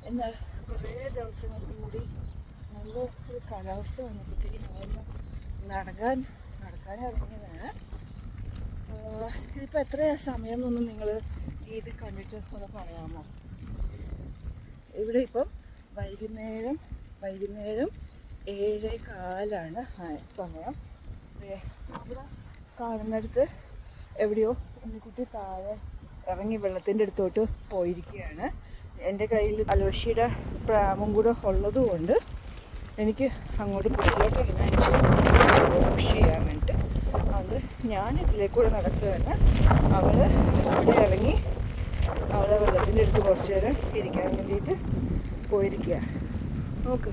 എന്താ കുറേ ദിവസങ്ങൾക്ക് കൂടി നല്ല ഒരു കാലാവസ്ഥ വന്നപ്പോഴത്തേക്ക് ഞങ്ങളൊന്ന് നടക്കാൻ ഇറങ്ങിയതാണ്. ഇതിപ്പോൾ എത്രയാ സമയം എന്നൊന്നും നിങ്ങൾ ഇത് കണ്ടിട്ട് ഒന്ന് പറയാമോ? ഇവിടെ ഇപ്പം വൈകുന്നേരം 7:15 സമയം. ഇവിടെ കാണുന്നിടത്ത് എവിടെയോ ഉണ്ണിക്കുട്ടി താഴെ ഇറങ്ങി വെള്ളത്തിൻ്റെ അടുത്തോട്ട് പോയിരിക്കുകയാണ്. എൻ്റെ കയ്യിൽ അലോഷിയുടെ പ്രാമും കൂടെ ഉള്ളതുകൊണ്ട് എനിക്ക് അങ്ങോട്ട് പുറത്തോട്ട് പുഷ് ചെയ്യാൻ വേണ്ടിയിട്ട് അതുകൊണ്ട് ഞാൻ ഇതിലേക്കൂടെ നടക്കുകയാണ്. അവിടെ ഇറങ്ങി അവളെ വെള്ളത്തിൻ്റെ അടുത്ത് കുറച്ച് നേരം ഇരിക്കാൻ വേണ്ടിയിട്ട് പോയിരിക്കുക. നോക്ക്,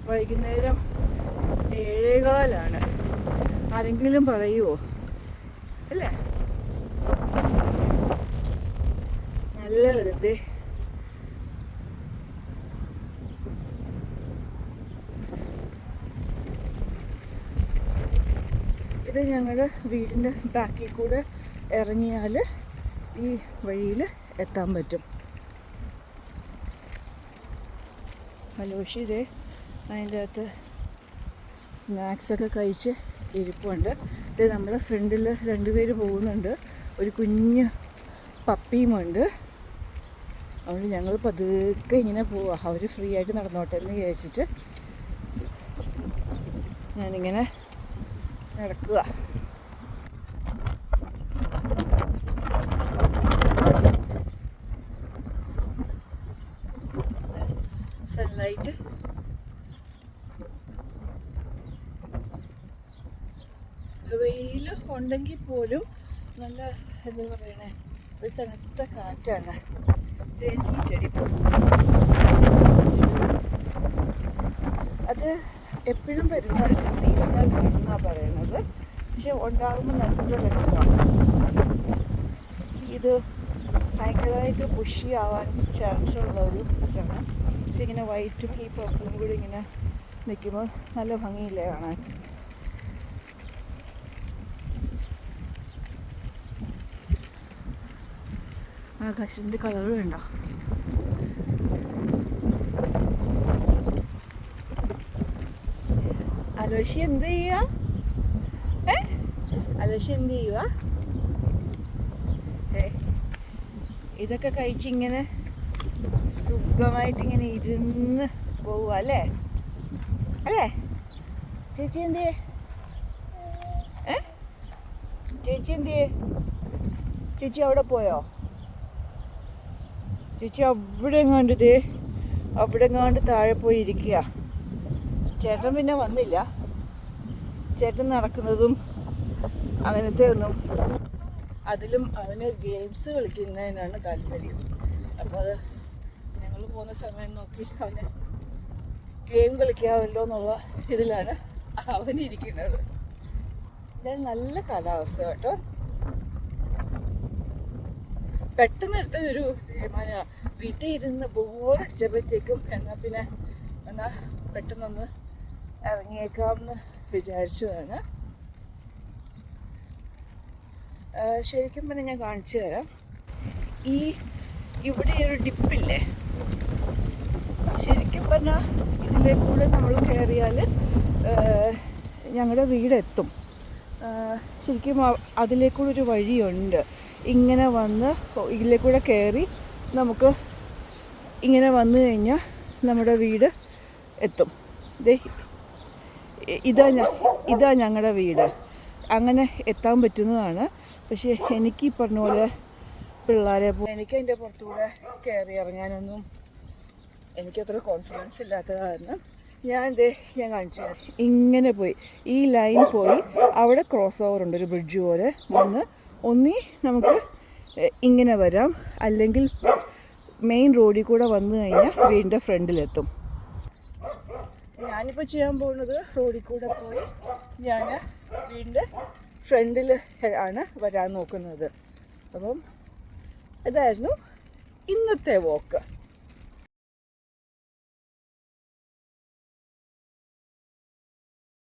വൈകുന്നേരം 7:15. ആരെങ്കിലും പറയുമോ? അല്ലേ? നല്ല വെറുതെ ഇത് ഞങ്ങളുടെ വീടിൻ്റെ ബാക്കിൽ കൂടെ ഇറങ്ങിയാൽ ഈ വഴിയിൽ എത്താൻ പറ്റും. അലോഷി ഇതേ അതിൻ്റെ അകത്ത് സ്നാക്സൊക്കെ കഴിച്ച് ഇരിപ്പുണ്ട്. ഇത് നമ്മുടെ ഫ്രണ്ടിൽ 2 പേര് പോകുന്നുണ്ട്. ഒരു കുഞ്ഞ് പപ്പിയുമുണ്ട്. അതുകൊണ്ട് ഞങ്ങൾ പതുക്കെ ഇങ്ങനെ പോവാം. അവർ ഫ്രീ ആയിട്ട് നടന്നോട്ടെ എന്ന് വിചാരിച്ചിട്ട് ഞാനിങ്ങനെ നടക്കുക. സൺലൈറ്റ് വെയിൽ ഉണ്ടെങ്കിൽ പോലും നല്ല എന്താ പറയണേ, ഒരു തണുത്ത കാറ്റാണ്. ഈ ചെടി അത് എപ്പോഴും വരുന്ന സീസണൽ ആണെന്നാണ് പറയണത്. പക്ഷെ ഉണ്ടാകുമ്പോൾ നല്ല രസമാണ്. ഇത് ഭയങ്കരമായിട്ട് ബുഷി ആവാൻ ചാൻസ് ഉള്ള ഒരു ഇതാണ്. പക്ഷെ ഇങ്ങനെ വൈറ്റും ഈ പർപ്പിളും കൂടി ഇങ്ങനെ നിൽക്കുമ്പോൾ നല്ല ഭംഗിയില്ലേ കാണാൻ. ആകാശത്തിൻ്റെ കളറ് വേണ്ട. അലോഷി എന്ത് ചെയ്യുക? അലോഷി എന്ത് ചെയ്യുക? ഇതൊക്കെ കഴിച്ചിങ്ങനെ സുഖമായിട്ടിങ്ങനെ ഇരുന്ന് പോവുക അല്ലേ? ചേച്ചി എന്ത് ചെയ്യേ? ചേച്ചി എന്ത് ചെയ്യേ? ചേച്ചി അവിടെ പോയോ? ചേച്ചി അവിടെ എങ്ങാണ്ട് താഴെ പോയി ഇരിക്കുക. ചേട്ടൻ പിന്നെ വന്നില്ല. ചേട്ടൻ നടക്കുന്നതും അങ്ങനത്തെ ഒന്നും, അതിലും അവന് ഗെയിംസ് കളിക്കുന്നതിനാണ് താല്പര്യം. അപ്പോൾ അത് ഞങ്ങൾ പോകുന്ന സമയം നോക്കി അവന് ഗെയിം കളിക്കാമല്ലോ എന്നുള്ള ഇതിലാണ് അവനിരിക്കുന്നത്. ഇത് നല്ല കാലാവസ്ഥ കേട്ടോ. പെട്ടെന്ന് എടുത്തൊരു തീരുമാനമാണ്. വീട്ടിൽ ഇരുന്ന് ബോറടിച്ചപ്പോഴത്തേക്കും എന്നാൽ പെട്ടെന്നൊന്ന് ഇറങ്ങിയേക്കാമെന്ന് വിചാരിച്ചതാണ്. ശരിക്കും പറഞ്ഞാൽ ഞാൻ കാണിച്ചു തരാം. ഇവിടെ ഒരു ഡിപ്പില്ലേ, ശരിക്കും പറഞ്ഞാൽ ഇതിലേക്കൂടെ നമ്മൾ കയറിയാൽ ഞങ്ങളുടെ വീടെത്തും. ശരിക്കും അതിലേക്കൂടെ ഒരു വഴിയുണ്ട്. ഇങ്ങനെ വന്ന് ഇതിലേക്കൂടെ കയറി നമുക്ക് ഇങ്ങനെ വന്നു കഴിഞ്ഞാൽ നമ്മുടെ വീട് എത്തും. ഇതാ ഞങ്ങളുടെ വീട്. അങ്ങനെ എത്താൻ പറ്റുന്നതാണ്. പക്ഷേ എനിക്ക് ഈ പറഞ്ഞ പോലെ പിള്ളേരെ എനിക്ക് അതിൻ്റെ പുറത്തുകൂടെ കയറി ഇറങ്ങാനൊന്നും എനിക്കത്ര കോൺഫിഡൻസ് ഇല്ലാത്ത കാരണം ഞാൻ കാണിച്ചു തരാം. ഇങ്ങനെ പോയി ഈ ലൈൻ പോയി അവിടെ ക്രോസ് ഓവർ ഉണ്ട്, ഒരു ബ്രിഡ്ജ് പോലെ വന്ന് ഒന്നി നമുക്ക് ഇങ്ങനെ വരാം, അല്ലെങ്കിൽ മെയിൻ റോഡിൽ കൂടെ വന്നു കഴിഞ്ഞാൽ വീടിൻ്റെ ഫ്രണ്ടിലെത്തും. ഞാനിപ്പോൾ ചെയ്യാൻ പോകുന്നത് റോഡിൽ കൂടെ പോയി ഞാൻ വീടിൻ്റെ ഫ്രണ്ടിൽ ആണ് വരാൻ നോക്കുന്നത്. അപ്പം ഇതായിരുന്നു ഇന്നത്തെ വോക്ക്.